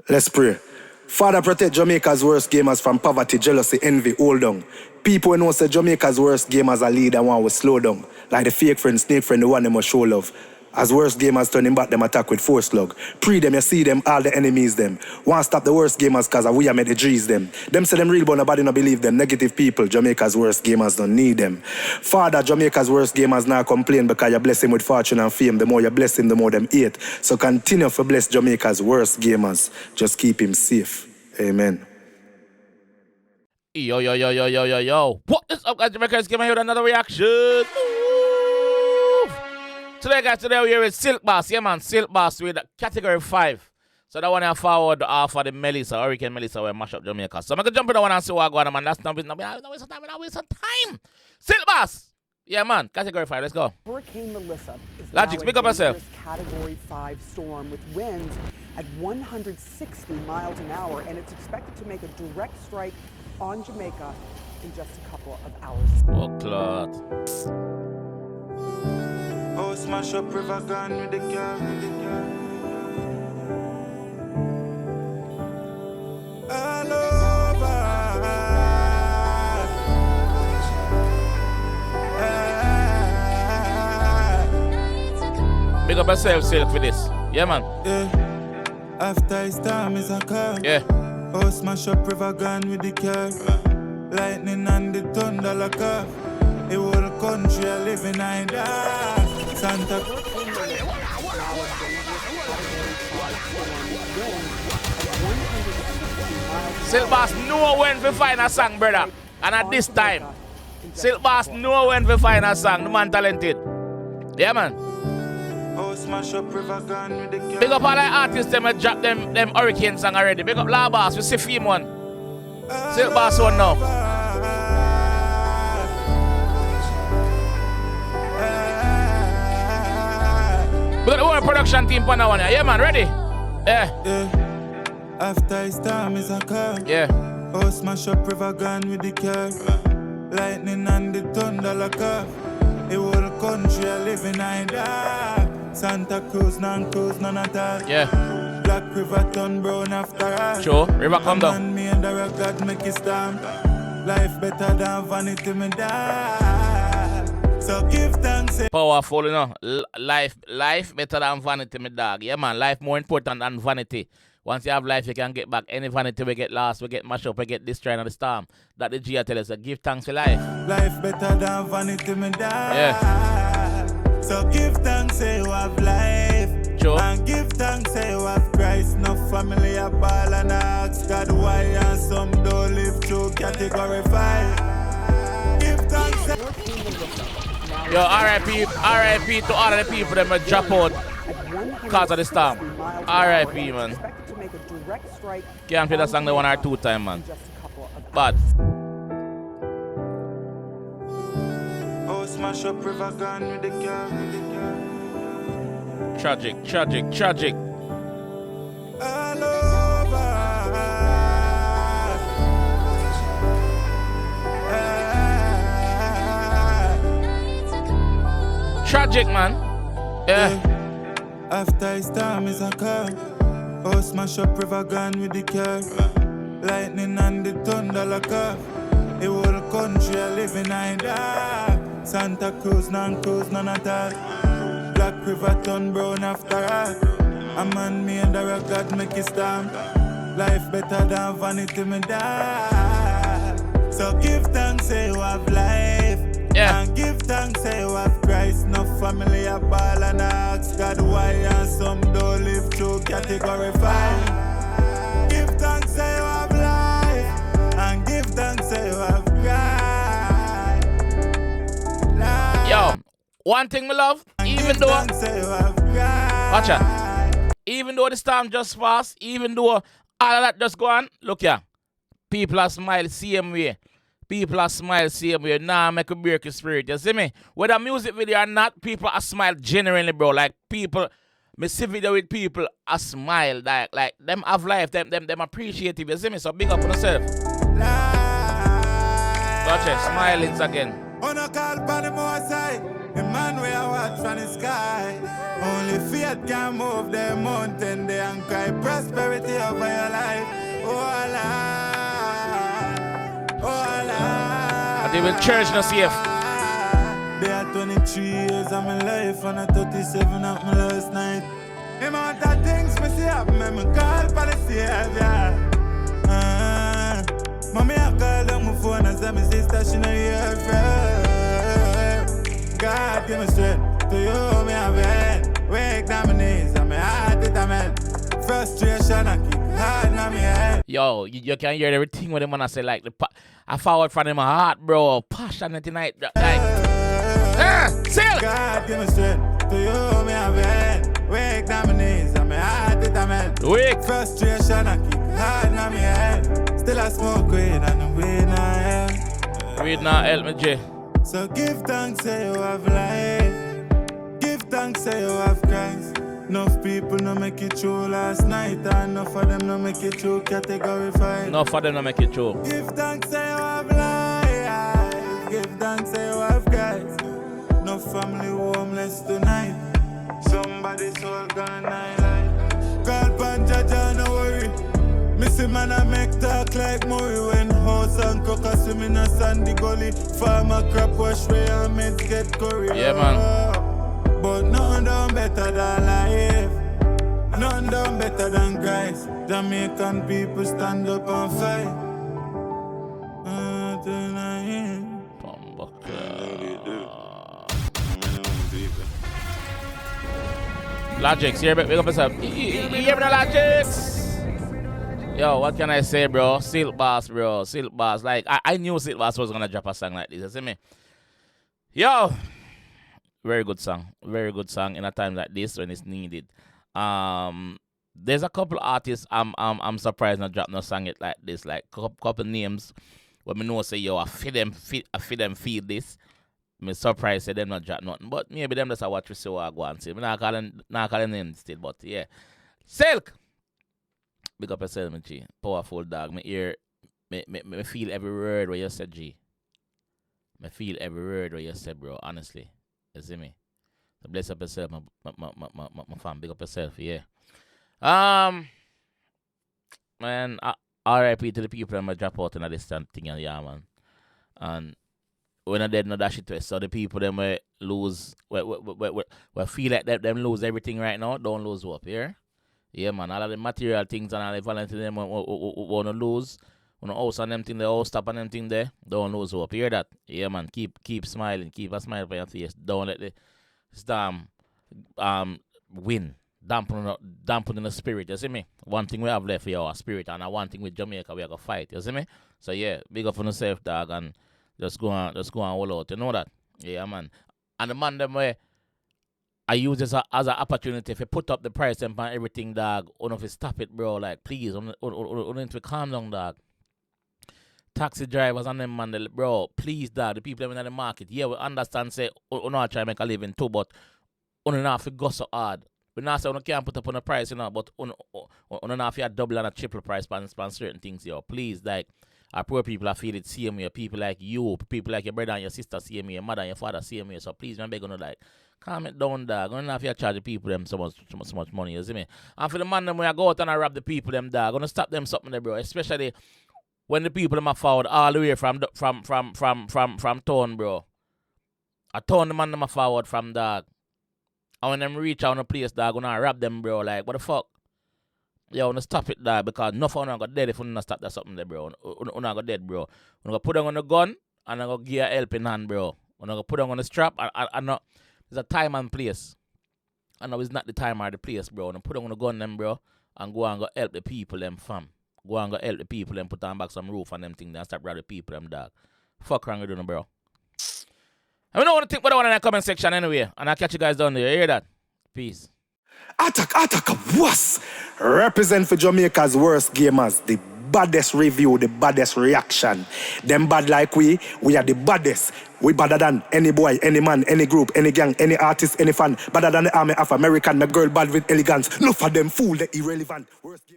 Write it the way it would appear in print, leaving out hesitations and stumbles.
Let's pray. Father, protect Jamaica's worst gamers from poverty, jealousy, envy, hold on. People know say Jamaica's worst gamers are lead and want to slow down. Like the fake friend, snake friend, the one them must show love. As worst gamers turning back them attack with force slug. Pre them, you see them, all the enemies them. Want stop the worst gamers cause we are made the G's them. Them say them real but nobody no believe them. Negative people, Jamaica's worst gamers don't need them. Father, Jamaica's worst gamers now complain because you bless him with fortune and fame. The more you bless him, the more them hate. So continue to bless Jamaica's worst gamers. Just keep him safe. Amen. Yo. What is up, guys? Jamaica's Gamer here with another reaction. Today, guys, we're here with Silk Boss. Yeah, man, Silk Boss with category 5. So that one I forward for the Melissa, Hurricane Melissa, where mash up Jamaica. So I'm going to jump in the one and see what I go on, man. That's not waste some time. Silk Boss. Yeah, man, category 5. Let's go. Hurricane Melissa is Logic, now pick a up yourself. dangerous category 5 storm with winds at 160 miles an hour, and it's expected to make a direct strike on Jamaica in just a couple of hours. Oh, Claude. Oh, smash up river gun with the car, All over. Big up yourself, Silk, for this. Yeah, man. Yeah. After a storm is a car. Yeah. Oh, smash up river gun with the car. Lightning and the thunder like a. The whole country are living in dark. Santa Silk Boss know when to find a song, brother. And at this time, Silk Boss know when to find a song. The man talented. Yeah, man. Oh, smash up river gun with the car. Big up all the artists them drop them Hurricane song already. Big up La Boss, we see film one. Silk Boss one now. We got the whole production team for that one. Yeah, man, ready? Yeah. After a storm is a car. Yeah. Oh, smash up river gun with the car. Lightning and the thunder like a. The whole country are living in dark. Santa Cruz, non-cruise, none at all. Yeah. Black River turn brown after all. Sure, river come down. And me and the rock God make it storm. Life better than vanity me die. So give thanks. Powerful, you know. Life better than vanity, my dog. Yeah, man. Life more important than vanity. Once you have life, you can get back. Any vanity we get lost, we get mashed up, we get destroyed on the storm. That the G tell us. So give thanks for life. Life better than vanity, me die. Yeah. So give thanks, say you have life. Sure. And give thanks, say you have Christ. No family, a ball and ask God why. And some don't live through category 5. Give thanks, say. Yo, RIP to all of the people that might drop out because of the storm. RIP, man. Can't play that song the 1 or 2 times, man. But Oh, smash up river gun with the car. tragic. All over. Tragic, man. Yeah. After a storm is a car. Oh, smash up river gun with the car. Lightning and the thunder like a. The whole country are living in dark. Santa Cruz, non-cruise, none at all. Black River turn brown after all. A man me and the rock God make it storm. Life better than vanity me die. So give thanks, say you have life. Yeah. And give thanks, say you have Christ. No family, a ball and ask God why. And some don't live through category 5. Give thanks, say you have life. And give thanks, say you have Christ. Yo, one thing we love, even though watch out, even though the storm just passed, even though all of that just go on, look here, people are smile same way. People are smile same way. Nah, make a break your spirit. You see me? Whether music video or not, people are smile genuinely, bro. Like people, me see video with people are smile. Like them have life, them appreciative. You see me? So big up on yourself. Watch it, smilings again. On a call upon the most high. The man where I watch from the sky. Only faith can move the mountain there and cry prosperity over your life. Oh Allah, oh Allah. I think with church no safe. There are 23 years of my life and I 37 of my last night. The amount of things me see happen, me call for the Savior. Mommy, I call on my phone and say my sister she not here for. God give me strength to you, me have it. Wake down my knees and my heart it a melt. Frustration I keep hard in my head. Yo, you can hear everything when them man I say like I forward from them heart, bro. Passionate tonight, like. Still. God give me strength to you, me have it. Wake down my knees and my heart it a melt. Wake. Frustration I keep hard in my head. Still I smoke weed and the weed now help. Weed now help me, J. So give thanks say you have life. Give thanks say you have Christ. Enough people no make it through last night, and enough of them no make it through category 5. Enough of them no make it through. Give thanks say you have life. Give thanks say you have Christ. No family homeless tonight. Somebody's soul gone night. Call Panjaja, no worry. Missy man I make talk like Murray. When house and coca swim in a sandy gully. Farmer crop wash way and meds get curry. Yeah, man. But none done better than life. None done better than Christ. Jamaican people stand up and fight. Logics, here, big up yourself. You hear me, the Logics? Yo, what can I say, bro? Silk Boss, bro. Silk Boss. Like, I knew Silk Boss was gonna drop a song like this. You see me? Yo! Very good song. Very good song in a time like this when it's needed. There's a couple artists I'm surprised not drop no song it like this. Like, couple names where me know say, yo, I feel them feel this. Me surprised say them not drop nothing. But maybe them just watch we see what I go and see. Me not calling names still, but yeah. Silk! Big up yourself, me G. Powerful dog. Me hear, me feel every word what you said, G. Me feel every word what you said, bro, honestly. You see me? So bless up yourself, my fam. Big up yourself, yeah. Man, RIP to the people that drop out in a distant thing, yeah, man. And when I dead, no that shit twist. So the people them we lose, we feel like them lose everything right now. Don't lose hope, yeah. Yeah, man. All of the material things and all the Valentine them want to lose. When house and them thing, the house stop and them thing there. Don't lose hope. Hear that? Yeah, man. Keep smiling. Keep a smile on your face. Don't let the storm win. Dampen in the spirit. You see me? One thing we have left here, our spirit, and one thing with Jamaica we are gonna fight. You see me? So yeah, big up on yourself, dog, and just go on all out. You know that? Yeah, man. And the man them way I use this as an opportunity if you put up the price and everything, dog. If you stop it, bro. Like please, need to calm down, dog. Taxi drivers and them man, bro. Please, dog. The people in the market. Yeah, we understand. Say, not try to make a living too, but not have to go so hard. We not say we can't put up on the price, you know, but not have to double and a triple price on certain things, yo. Please, like. Our poor people are feel it same way. People like you, people like your brother and your sister same way, your mother and your father same way. So please, man, beg on like, calm it down, dog. Gonna have to charge the people them so much money, you see me? And for the man them when I go out and I rob the people them, dog, gonna stop them something there, bro. Especially when the people them are forward all the way from town, bro. I town the man them are forward from, dog. And when them reach out on the place, dog, gonna rob them, bro. Like, what the fuck? Yo, wanna stop it, dog, because no fun got dead if you not stop that something there, bro. You got dead, bro. You gonna put on the gun and I go give you a helping hand, bro. You gonna put on the strap and no, there's a time and place. I know it's not the time or the place, bro. You put on the gun them, bro, and go help the people them, fam. Go and go help the people them, put on back some roof and them things and start rob the people them, dog. Fuck wrong with you, bro. I don't want to think what I want in the comment section anyway, and I'll catch you guys down there. You hear that? Peace. Attack, was represent for Jamaica's worst gamers, the baddest review, the baddest reaction. Them bad like we are the baddest. We badder than any boy, any man, any group, any gang, any artist, any fan. Badder than the army of American, my girl bad with elegance. No for them fool, the irrelevant. Worst